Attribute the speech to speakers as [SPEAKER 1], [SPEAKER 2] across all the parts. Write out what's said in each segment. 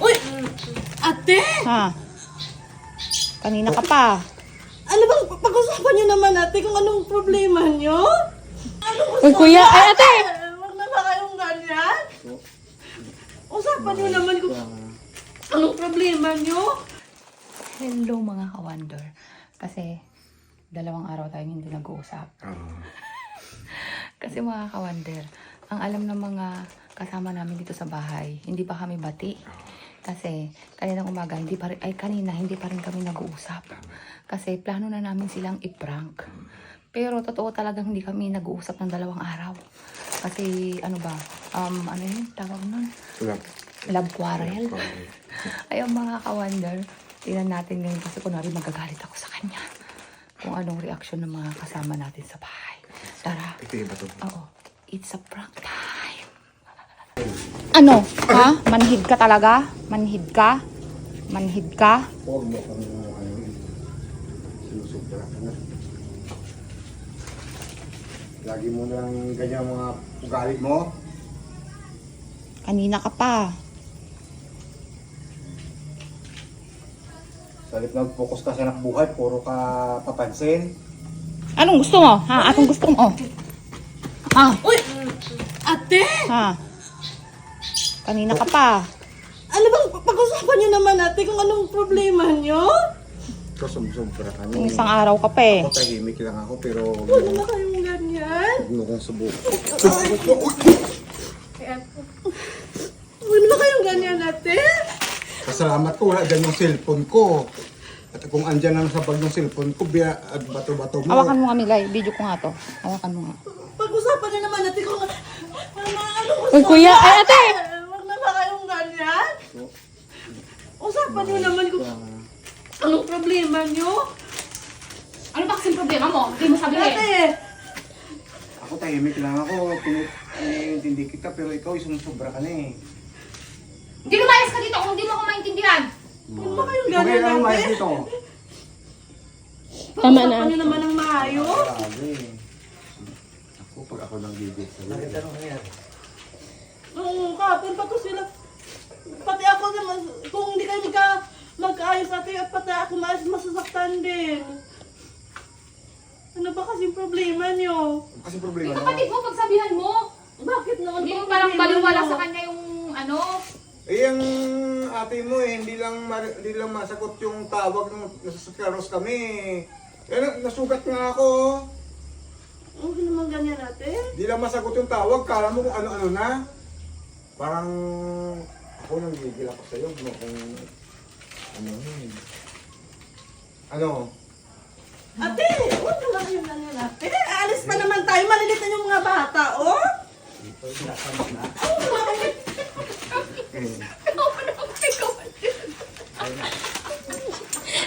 [SPEAKER 1] Uy! Ate!
[SPEAKER 2] Ha? Kanina ka pa.
[SPEAKER 1] Ano bang pag-usapan niyo naman ate kung anong problema niyo? Anong gusto
[SPEAKER 2] Uy, kuya!
[SPEAKER 1] niyo?
[SPEAKER 2] Ay, ate!
[SPEAKER 1] Huwag na ba kayong ganyan? Usapan niyo naman kung anong problema niyo?
[SPEAKER 2] Hello mga ka-wonder. Kasi 2 araw tayong hindi nag-uusap. Kasi mga ka-wonder, ang alam ng mga kasama namin dito sa bahay, hindi pa kami bati. Kasi kaninang umaga, kanina hindi pa rin kami nag-uusap. Kasi plano na namin silang i-prank. Pero totoo talagang hindi kami nag-uusap ng 2 araw. Kasi ano ba, ano yun, tawag nun? Love quarrel. Ayun mga ka-wonder, tingnan natin ngayon kasi kunwari magagalit ako sa kanya. Kung anong reaksyon ng mga kasama natin sa bahay. Tara.
[SPEAKER 3] Ito yung bato.
[SPEAKER 2] Oo. It's a prank time. Ano? Ha? Manhid ka talaga? Manhid ka? Manhid ka?
[SPEAKER 3] Huwag mo kang sinusubra ka na. Lagi mo lang ganyan mga ugali mo.
[SPEAKER 2] Kanina ka pa.
[SPEAKER 3] Salit nag-focus ka sa anak buhay, puro ka papansin.
[SPEAKER 2] Anong gusto mo? Ha? Anong gusto mo? Ha?
[SPEAKER 1] Uy! Ate!
[SPEAKER 2] Ha? Kanina ka pa.
[SPEAKER 1] Ano bang pag-usapan niyo naman ate kung anong problema niyo?
[SPEAKER 3] Ikaw sumubra ka
[SPEAKER 2] Yung
[SPEAKER 3] na.
[SPEAKER 2] isang araw ka pa eh.
[SPEAKER 3] Ako tahimik lang ako pero
[SPEAKER 1] Huwag na ba kayong ganyan?
[SPEAKER 3] huwag mo kong subukan.
[SPEAKER 1] Huwag na ba kayong ganyan ate?
[SPEAKER 3] Pasalamat ko, wala dyan yung cellphone ko. At kung andyan lang sa bag ng cellphone ko, biya at bato-bato mo.
[SPEAKER 2] Hawakan mo nga Milay. Video ko nga to. Hawakan mo nga.
[SPEAKER 1] Pag-usapan niyo naman ate kung anong gusto
[SPEAKER 2] Uy, kuya!
[SPEAKER 1] niyo?
[SPEAKER 2] Ay, ate!
[SPEAKER 1] Huwag na ba kayong ganyan? Usapan niyo naman kung anong problema niyo?
[SPEAKER 2] Ano ba kasing problema mo? Hindi mo sabihin.
[SPEAKER 1] Ate!
[SPEAKER 3] Ako tahimik lang ako. Pinintindi kita pero ikaw sumusubra ka na eh.
[SPEAKER 2] Hindi lumayas ka dito kung hindi mo ako maintindihan.
[SPEAKER 1] Huwag na kayong
[SPEAKER 3] Ikaw kaya
[SPEAKER 1] ganyan
[SPEAKER 3] lang umayos
[SPEAKER 1] ate.
[SPEAKER 3] dito.
[SPEAKER 1] Pag-usapan niyo naman ng maayos.
[SPEAKER 3] Grabe. Ako, pag ako nang gigit sa'yo.
[SPEAKER 1] Oo, kapon pa to sila. Pati ako naman, kung hindi kayo magkaayos ate, at pati ako masasaktan din. Ano ba kasing problema niyo?
[SPEAKER 3] Kasi problema
[SPEAKER 2] Yung
[SPEAKER 3] na.
[SPEAKER 2] kapatid mo, pagsabihan mo.
[SPEAKER 1] Bakit naman
[SPEAKER 2] Hindi
[SPEAKER 1] ba
[SPEAKER 2] mo parang
[SPEAKER 1] problema
[SPEAKER 2] baliwala
[SPEAKER 1] niyo?
[SPEAKER 2] sa kanya yung ano.
[SPEAKER 3] Eh, ang ate mo eh, hindi lang masagot yung tawag nung nasasakaros kami. Eh, nasugat nga ako.
[SPEAKER 1] Huwag naman ganyan ate.
[SPEAKER 3] Hindi lang masagot yung tawag, kala mo kung ano-ano na. Parang ako nang gigil ako sa'yo, no? Kung ano yun. Ano?
[SPEAKER 1] Ate, huwag naman kayong ganyan ate. Alis pa naman tayo, malilit na yung mga bata, oh.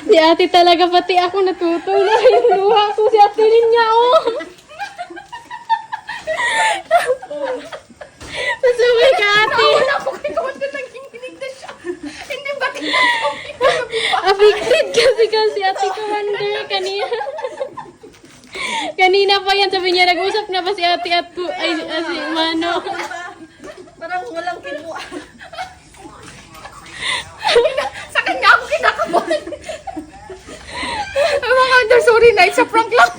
[SPEAKER 4] Si ate talaga, pati ako natutulog. Yung luha ko si ate niya, oh. Masumay ka, ate.
[SPEAKER 2] Wala ko kay Commander, nanginginig na siya. Hindi ba tingnan ko?
[SPEAKER 4] Afflicted kasi ate Commander kanina. Kanina pa yan, sabi niya, nag-usap na ba si ate at si Mano.
[SPEAKER 1] Parang walang kibuan.
[SPEAKER 2] Sa kanya ako kinakabahan. Mga under, sorry na. It's a prank lang.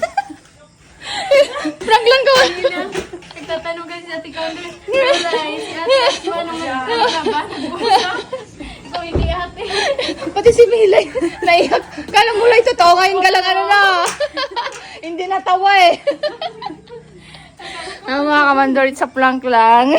[SPEAKER 2] Prank lang ko.
[SPEAKER 4] Nagtatanong kasi si ate Commander. Si ate at Mano magkakaban. So, hindi ate.
[SPEAKER 2] Pati si Milay, naiyak. Kala mo lang totoo, ngayon ka lang ano na. Hindi natawa eh. Mga kamandor, it's a prank lang.